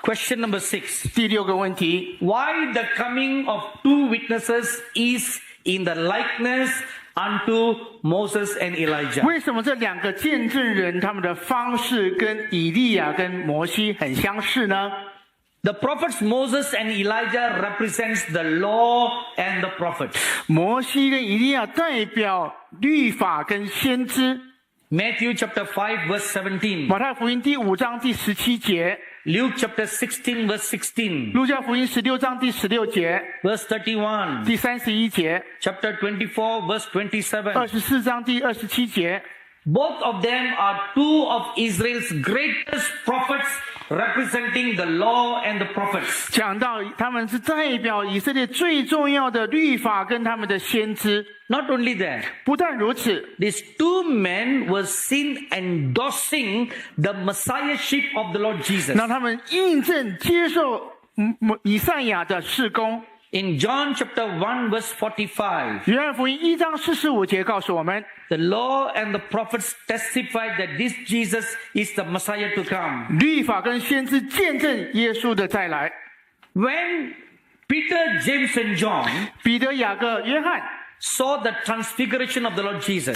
Question number 6. 第6个问题， Why the coming of 2 witnesses is in the likeness unto Moses and Elijah? 为什么这2个见证人他们的方式跟以利亚跟摩西很相似呢？ The prophets Moses and Elijah represents the law and the prophets. 摩西跟以利亚代表律法跟先知。 Matthew chapter 5 verse 17. 马太福音第5章第17节， Luke chapter 16 verse 16. 路加福音16章第16节， Verse 31. 第31节， Chapter 24 verse 27. 24章第27节。 Both of them are 2 of Israel's greatest prophets representing the law and the prophets. 讲到他们是代表以色列最重要的律法跟他们的先知。 Not only that, 不但如此， these 2 men were seen endorsing the messiahship of the Lord Jesus. 让他们印证接受以赛亚的事工。 In John chapter 1 verse 45, 约翰福音1章45节告诉我们， the law and the prophets testified that this Jesus is the Messiah to come. 律法跟先知见证耶稣的再来。 When Peter, James and John 彼得、雅各、约翰 saw the transfiguration of the Lord Jesus,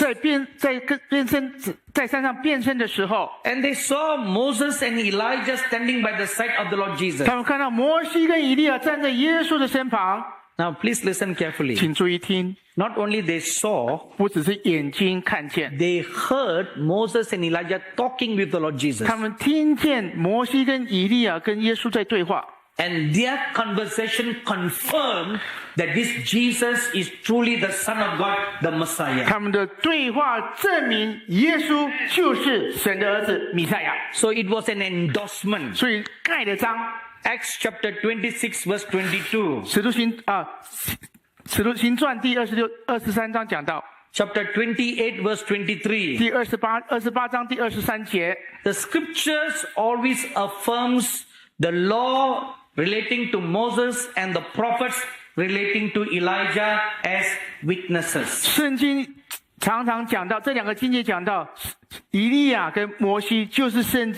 在山上变身的时候， and they saw Moses and Elijah standing by the side of the Lord Jesus. 他们看到摩西跟以利亚站在耶稣的身旁。 Now please listen carefully. 请注意听， Not only they saw, 不只是眼睛看见， they heard Moses and Elijah talking with the Lord Jesus. 他们听见摩西跟以利亚跟耶稣在对话。 And their conversation confirmed that this Jesus is truly the Son of God, the Messiah. 他们的对话证明耶稣就是神的儿子弥赛亚， So it was an endorsement. 所以盖了章。 Acts chapter 26 verse 22. 使徒行传第23章讲到， Chapter 28 verse 23. 第28章第23节， The scriptures always affirms the law relating to Moses and the prophets relating to Elijah as witnesses. 圣经常常讲到这2个经节，讲到以利亚跟摩西就是先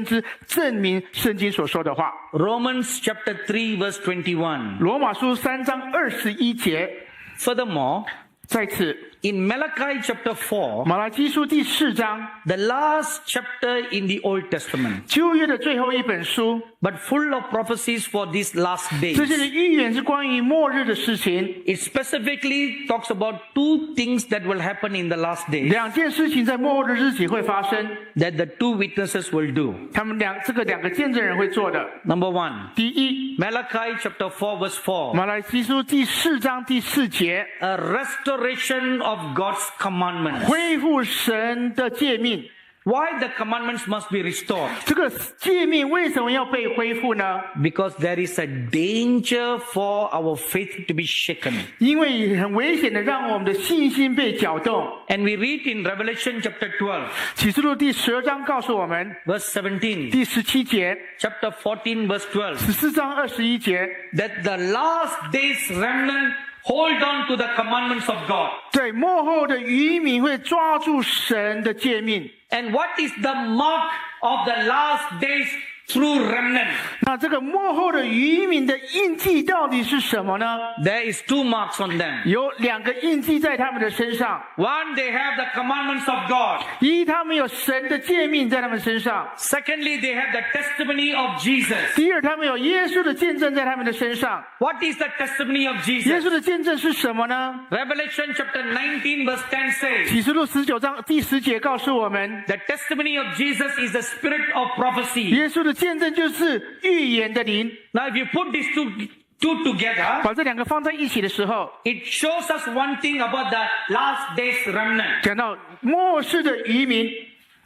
知，证明圣经所说的话。 Romans chapter 3 verse 21. 罗马书3章21节。 Furthermore, 在此 in Malachi chapter 4, 马拉基书第4章， the last chapter in the Old Testament, 旧约的最后一本书， but full of prophecies for these last 这些 days. 的预言是关于末日的事情。 It specifically talks about 2 things that will happen in the last days 2件事情在末日日子会发生， that the 2 witnesses will do. 他们2个见证人会做的。 Number 1, 第一， Malachi chapter 4 verse 4. 马拉基书第4章第4节， A restoration of God's commandments. 恢复神的诫命。 Why the commandments must be restored? 这个诫命为什么要被恢复呢？ Because there is a danger for our faith to be shaken. 因为很危险的，让我们的信心被搅动。 And we read in Revelation chapter 12, 启示录第12章告诉我们， verse 17, 第17节， chapter 14, verse 12, 14章21节， that the last days remnant hold on to the commandments of God. 对，末后的渔民会抓住神的诫命。 And what is the mark of the last days through remnant? 那这个末后的渔民的印记到底是什么呢？ There is 2 marks on them. 有2个印记在他们的身上。 One, they have the commandments of God. 一，他们有神的诫命在他们身上； Secondly, they have the testimony of Jesus. 第二，他们有耶稣的见证在他们的身上。 What is the testimony of 耶 Jesus? 稣的见证是什么呢？ Revelation chapter 19 verse 10 says, 启示录19章第10节告诉我们， the testimony of Jesus is the spirit of prophecy. 耶稣的见证就是预言的灵。 Now if you put these two together, 把这2个放在一起的时候， it shows us one thing about the last days remnant. 讲到末世的渔民，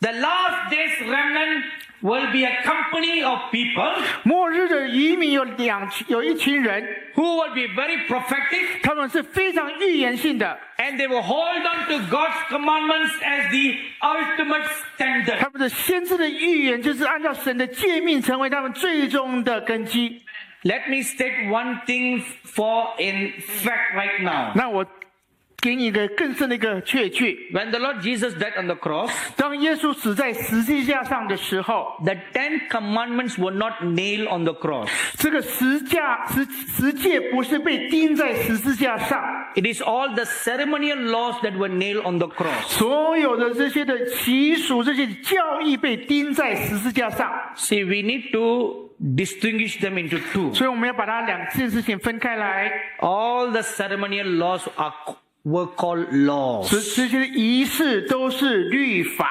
The last days remnant will be a company of people 末日的渔民有一群人， who will be very prophetic, 他们是非常预言性的， and they will hold on to God's commandments as the ultimate standard. 他们的先知的预言就是按照神的诫命成为他们最终的根基。 Let me state one thing for in fact right now. 那我给你一个更深的一个确据。 When the Lord Jesus died on the cross, 当耶稣死在十字架上的时候， the 10 commandments were not nailed on the cross. 这个十诫不是被钉在十字架上， It is all the ceremonial laws that were nailed on the cross. 所有的这些的习俗、这些教义被钉在十字架上。 See, we need to distinguish them into two. 所以我们要把它两件事情分开来。 All the ceremonial laws were called laws. 这些仪式都是律法，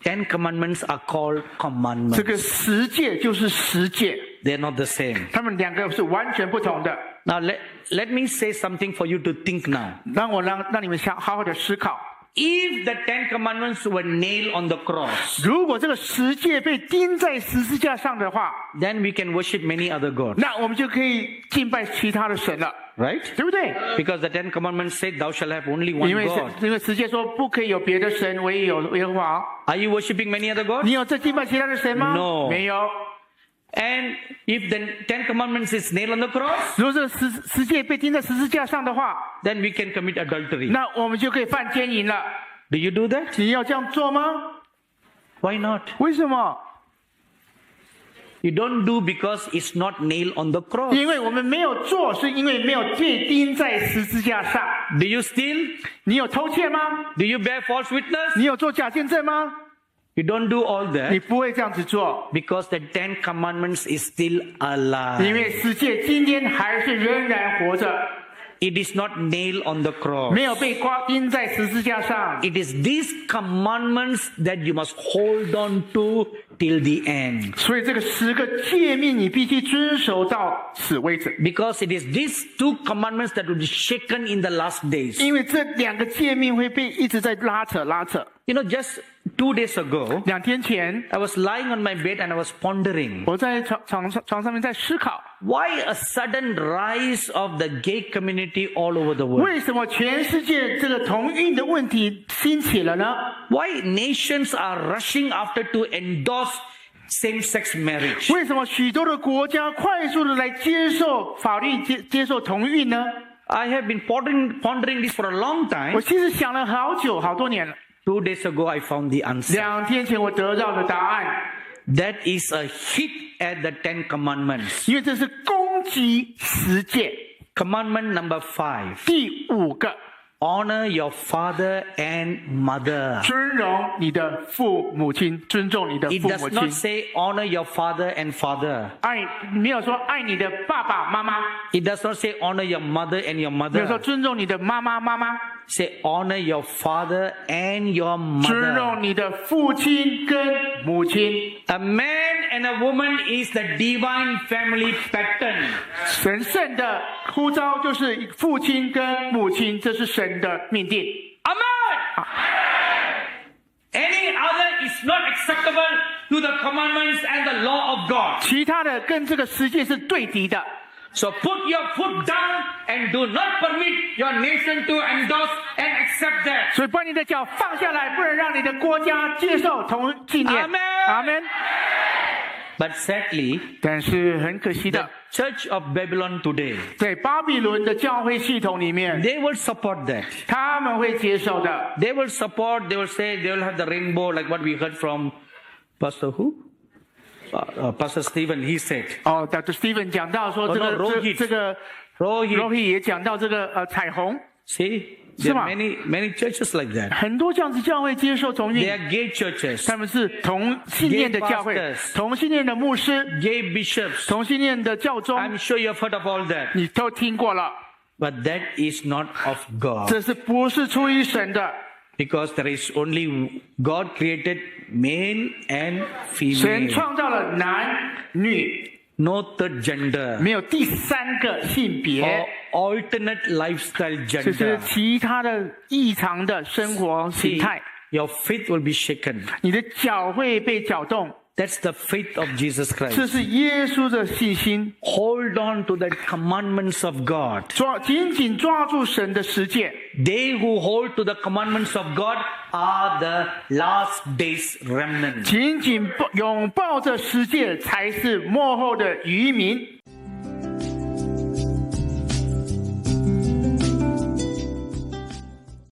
10 commandments are called 这 commandments. 个十诫就是十诫， They're not the same. 他们两个是完全不同的。 Now let me say something for you to think now. 让你们好好的思考。 If the 10 commandments were nailed on the cross, 如果这个十诫被钉在十字架上的话， then we can worship many other gods. 那我们就可以敬拜其他的神了， Right? 对不对？ Because the 10 commandments said, thou shalt have only one 因为 God. 十诫说不可以有别的神，唯有耶和华。 Are you worshiping many other gods? 你有在敬拜其他的神吗 No 没有。 And if the 10 commandments is nailed on the cross, 如果这个十诫被钉在十字架上的话， then we can commit adultery. 那我们就可以犯奸淫了。 Do you do that? 你要这样做吗？ Why not? 为什么？ You don't do because it's not nailed on the cross. 因为我们没有做，是因为没有被钉在十字架上。 Do you steal? 你有偷窃吗？ Do you bear false witness? 你有做假见证吗？ You don't do all 你 that 不会这样子做， because the 10 commandments is still 因 alive. 为十诫今天还是仍然活着， It is not nailed on the cross. 没有被钉在十字架上。 It is these commandments that you must hold on to till the end. 所以这个10个诫命你必须遵守到此为止， Because it is these 2 commandments that will be shaken in the last days. 因为这2个诫命会被一直在拉扯。 You know, just 2 days ago, 2天前， I was lying on my bed and I was pondering, 我在床上面在思考， why a sudden rise of the gay community all over the world? 为什么全世界这个同运的问题兴起了呢？ Why nations are rushing after to endorse same-sex marriage? 为什么许多的国家快速的来接受法律接受同运呢？ I have been pondering this for a long 我 time. 其实想了好久，好多年了。 2 days ago, I found the answer. 2天前我得到了答案， That is a hit at the 10 commandments. 因为这是攻击十诫。 Commandment number 5. 第5个， Honor your father and mother. 尊荣你的父母亲，尊重你的 It 父 does 母 not 亲。 say honor your father and father. 没有说爱你的爸爸妈妈， It does not say honor your mother and your 没有说 mother. 尊重你的妈妈。 Say honor your father and your 尊 mother. 重你的父亲跟母亲。 A man and a woman is the divine family pattern. 神圣的呼召就是父亲跟母亲，这是神的命定。 Amen. Any other is not acceptable to the commandments and the law of God. 其他的跟这个世界是对敌的， So put your foot down and do not permit your nation to endorse and accept that. 所以把你的脚放下来，不能让你的国家接受同信念。 Amen 阿门。 But sadly, 但是很可惜 the 的， Church of Babylon today, 在巴比伦的教会系统里面， they will support that. 他们会接受的。 They will support, they will say they will have the rainbow like what we heard from Pastor who? Pastor Stephen, he said. Dr. Stephen 讲到说这个 Rohit 这个 Rohit 也讲到这个彩虹， See, there 是吗？ are many churches like that. 很多这样子教会接受同 They 运， are gay churches, 他们是同性恋的教会 Gay pastors，同性恋的牧师， gay bishops. 同性恋的教宗， I'm sure you have heard of all that. 你都听过了。 But that is not of God. 这是不是出于神的？ Because there is only God created male and 神 female. 创造了男女， No third gender. 没有第3个性别， Or alternate lifestyle 这是 gender. 其他的异常的生活形 See, 态。 your faith will be shaken. 你的脚会被搅动， That's the faith of Jesus 这 Christ. 是耶稣的信心。 Hold on to the commandments of God. 紧紧抓住神的十诫。 They who hold to the commandments of God are the last days remnant. 紧紧拥抱着十诫，才是末后的渔民。